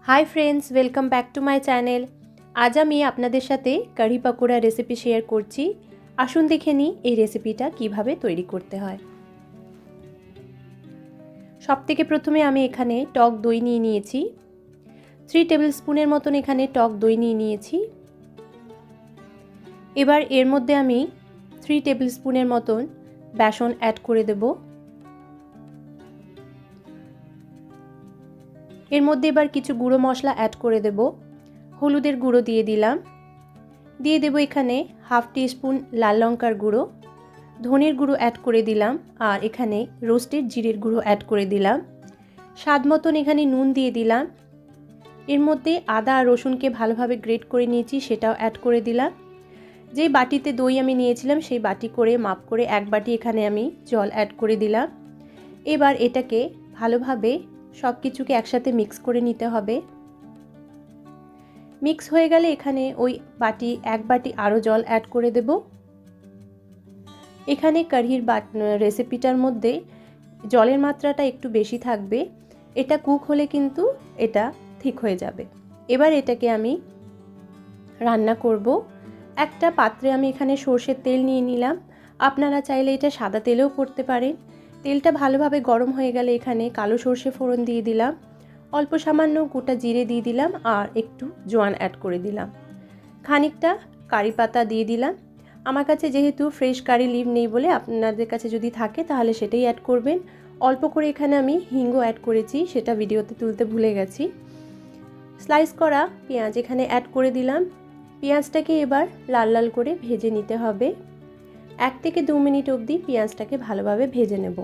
High friends welcome back to my channel. आज आमी आपनादेर साथे कढ़ी पकोड़ा रेसिपि शेयर करছি। आसुन देखे निই এই রেসিপিটা কিভাবে তৈরি করতে হয়। সবথেকে প্রথমে আমি এখানে টক দই নিয়ে নিয়েছি। 3 টেবিল স্পুনের মতন এখানে টক দই নিয়ে নিয়েছি। এবার এর মধ্যে আমি 3 টেবিল স্পুনের মতন বেসন অ্যাড করে দেব। এর মধ্যে এবার কিছু গুঁড়ো মশলা অ্যাড করে দেব। হলুদের গুঁড়ো দিয়ে দিলাম, দিয়ে দেব এখানে হাফ টি স্পুন লাল লঙ্কার গুঁড়ো, ধনের গুঁড়ো অ্যাড করে দিলাম, আর এখানে রোস্টেড জিরের গুঁড়ো অ্যাড করে দিলাম। স্বাদ মতন এখানে নুন দিয়ে দিলাম। এর মধ্যে আদা আর রসুনকে ভালোভাবে গ্রেট করে নিয়েছি, সেটাও অ্যাড করে দিলাম। যেই বাটিতে দই আমি নিয়েছিলাম সেই বাটি করে মাপ করে 1 বাটি এখানে আমি জল অ্যাড করে দিলাম। এবার এটাকে ভালোভাবে সব কিছুকে একসাথে মিক্স করে নিতে হবে। মিক্স হয়ে গেলে এখানে ওই বাটি 1 বাটি আরও জল অ্যাড করে দেব। এখানে কাঢ়ির রেসিপিটার মধ্যে জলের মাত্রাটা একটু বেশি থাকবে, এটা কুক হলে কিন্তু এটা ঠিক হয়ে যাবে। এবার এটাকে আমি রান্না করব। একটা পাত্রে আমি এখানে সরষের তেল নিয়ে নিলাম, আপনারা চাইলে এটা সাদা তেলেও করতে পারেন। তেলটা ভালোভাবে গরম হয়ে গেলে এখানে কালো সরষে ফোড়ন দিয়ে দিলাম, অল্প সামান্য গোটা জিরে দিয়ে দিলাম, আর একটু জোয়ান অ্যাড করে দিলাম। খানিকটা কারি পাতা দিয়ে দিলাম। আমার কাছে যেহেতু ফ্রেশ কারি লিভ নেই বলে আপনাদের কাছে যদি থাকে তাহলে সেটাই অ্যাড করবেন। অল্প করে এখানে আমি হিংও অ্যাড করেছি, সেটা ভিডিওতে তুলতে ভুলে গেছি। স্লাইস করা পেঁয়াজ এখানে অ্যাড করে দিলাম। পেঁয়াজটাকে এবার লাল লাল করে ভেজে নিতে হবে। 1 থেকে 2 মিনিট অবধি পেঁয়াজটাকে ভালোভাবে ভেজে নেব।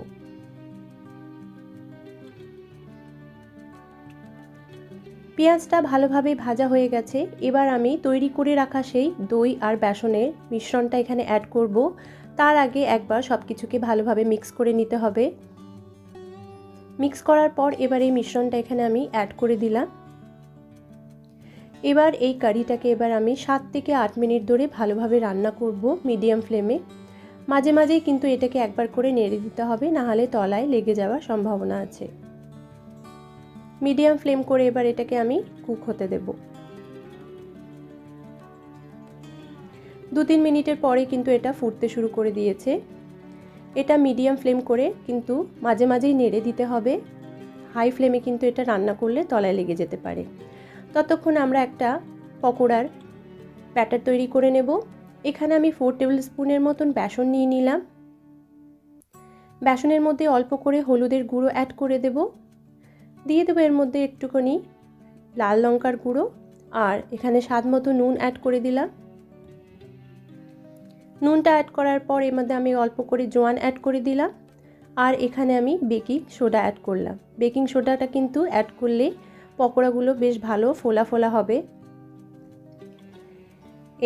পেঁয়াজটা ভালোভাবে ভাজা হয়ে গেছে। এবার আমি তৈরি করে রাখা সেই দই আর বেসনের মিশ্রণটা এখানে অ্যাড করব। তার আগে একবার সব কিছুকে ভালোভাবে মিক্স করে নিতে হবে। মিক্স করার পর এবার এই মিশ্রণটা এখানে আমি অ্যাড করে দিলাম। এবার এই কারিটাকে এবার আমি 7 থেকে 8 মিনিট ধরে ভালোভাবে রান্না করব মিডিয়াম ফ্লেমে। মাঝে মাঝেই কিন্তু এটাকে একবার করে নেড়ে দিতে হবে, না হলে তলায় লেগে যাওয়ার সম্ভাবনা আছে। মিডিয়াম ফ্লেম করে এবার এটাকে আমি কুক হতে দেব। 2-3 মিনিটের পরে কিন্তু এটা ফুটতে শুরু করে দিয়েছে। এটা মিডিয়াম ফ্লেম করে কিন্তু মাঝে মাঝেই নেড়ে দিতে হবে। হাই ফ্লেমে কিন্তু এটা রান্না করলে তলায় লেগে যেতে পারে। ততক্ষণ আমরা একটা পকোড়ার ব্যাটার তৈরি করে নেব। এখানে আমি 4 টেবিল স্পুনের মতন বেসন নিয়ে নিলাম। বেসনের মধ্যে অল্প করে হলুদের গুঁড়ো অ্যাড করে দেব, দিয়ে দেবো এর মধ্যে একটুখানি লাল লঙ্কার গুঁড়ো, আর এখানে স্বাদ মতো নুন অ্যাড করে দিলাম। নুনটা অ্যাড করার পর এর মধ্যে আমি অল্প করে জোয়ান অ্যাড করে দিলাম, আর এখানে আমি বেকিং সোডা অ্যাড করলাম। বেকিং সোডাটা কিন্তু অ্যাড করলে পকোড়াগুলো বেশ ভালো ফোলা ফোলা হবে।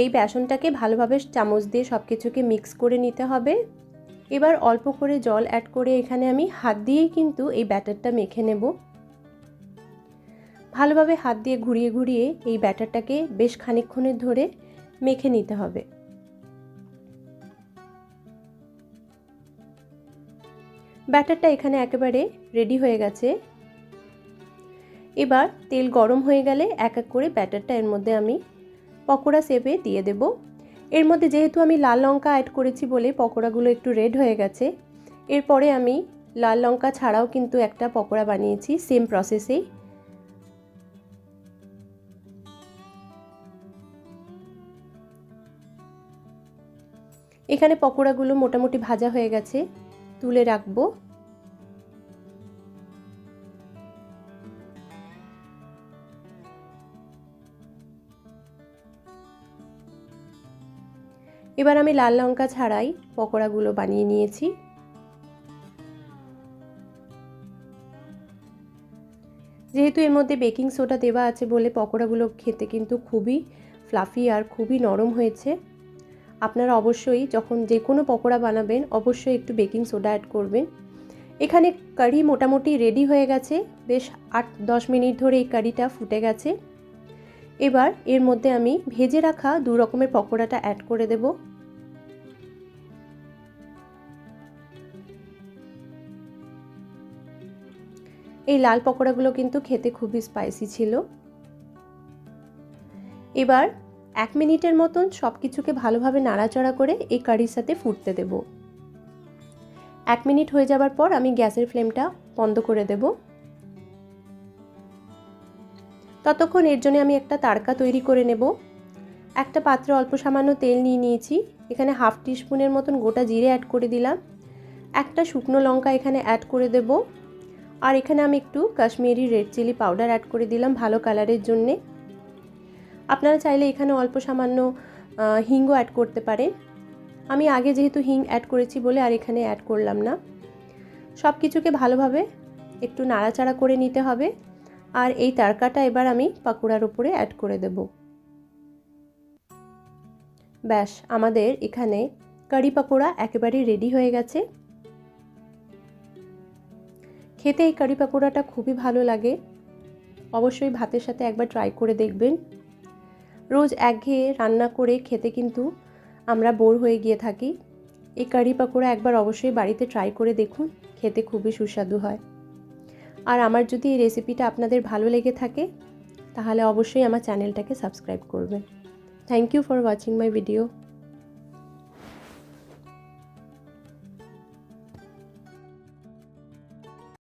এই বেসনটাকে ভালোভাবে চামচ দিয়ে সব কিছুকে মিক্স করে নিতে হবে। এবার অল্প করে জল অ্যাড করে এখানে আমি হাত দিয়েই কিন্তু এই ব্যাটারটা মেখে নেব। ভালোভাবে হাত দিয়ে ঘুরিয়ে ঘুরিয়ে এই ব্যাটারটাকে বেশ খানিকক্ষণের ধরে মেখে নিতে হবে। ব্যাটারটা এখানে একেবারে রেডি হয়ে গেছে। এবার তেল গরম হয়ে গেলে এক এক করে ব্যাটারটা এর মধ্যে আমি পকোড়া শেপে দিয়ে দেব। এর মধ্যে যেহেতু আমি লাল লঙ্কা অ্যাড করেছি বলে পকোড়াগুলো একটু রেড হয়ে গেছে। এরপরে আমি লাল লঙ্কা ছাড়াও কিন্তু একটা পকোড়া বানিয়েছি সেম প্রসেসেই। এখানে পকোড়াগুলো মোটামুটি ভাজা হয়ে গেছে, তুলে রাখবো। এবার আমি লাল লঙ্কা ছাড়াই পকোড়াগুলো বানিয়ে নিয়েছি। যেহেতু এর মধ্যে বেকিং সোডা দেওয়া আছে বলে পকোড়াগুলো খেতে কিন্তু খুবই ফ্লাফি আর খুবই নরম হয়েছে। আপনারা অবশ্যই যখন যে কোনো পকোড়া বানাবেন অবশ্যই একটু বেকিং সোডা অ্যাড করবেন। এখানে কারি মোটামুটি রেডি হয়ে গেছে। বেশ 8-10 মিনিট ধরে এই কারিটা ফুটে গেছে। এবার এর মধ্যে আমি ভেজে রাখা 2 রকমের পকোড়াটা অ্যাড করে দেব। এই লাল পকোড়াগুলো কিন্তু খেতে খুবই স্পাইসি ছিল। এবার 1 মিনিটের মতন সব কিছুকে ভালোভাবে নাড়াচাড়া করে এই কারির সাথে ফুটতে দেব। 1 মিনিট হয়ে যাবার পর আমি গ্যাসের ফ্লেমটা বন্ধ করে দেব। ততক্ষণ এর জন্য আমি একটা তাড়কা তৈরি করে নেব। একটা পাত্রে অল্প সামান্য তেল নিয়ে নিয়েছি। এখানে হাফ টিস্পুনের মতন গোটা জিরে অ্যাড করে দিলাম। একটা শুকনো লঙ্কা এখানে অ্যাড করে দেব। আর এখানে আমি একটু Kashmiri red chilli powder add করে দিলাম ভালো কালারের জন্যে। আপনারা চাইলে এখানে অল্প সামান্য হিংও অ্যাড করতে পারেন। আমি আগে যেহেতু হিং অ্যাড করেছি বলে আর এখানে অ্যাড করলাম না। সব কিছুকে ভালোভাবে একটু নাড়াচাড়া করে নিতে হবে। আর এই তাড়কাটা এবার আমি পাকোড়ার উপরে অ্যাড করে দেব। ব্যাস, আমাদের এখানে কারি পাকোড়া একেবারেই রেডি হয়ে গেছে। খেতে এই কারি পাকোড়াটা খুবই ভালো লাগে। অবশ্যই ভাতের সাথে একবার ট্রাই করে দেখবেন। রোজ একঘেয়ে রান্না করে খেতে কিন্তু আমরা বোর হয়ে গিয়ে থাকি। এই কারি পাকোড়া একবার অবশ্যই বাড়িতে ট্রাই করে দেখুন, খেতে খুবই সুস্বাদু হয়। আর আমার যদি এই রেসিপিটা আপনাদের ভালো লেগে থাকে তাহলে অবশ্যই আমার চ্যানেলটাকে সাবস্ক্রাইব করবেন। Thank you for watching my video.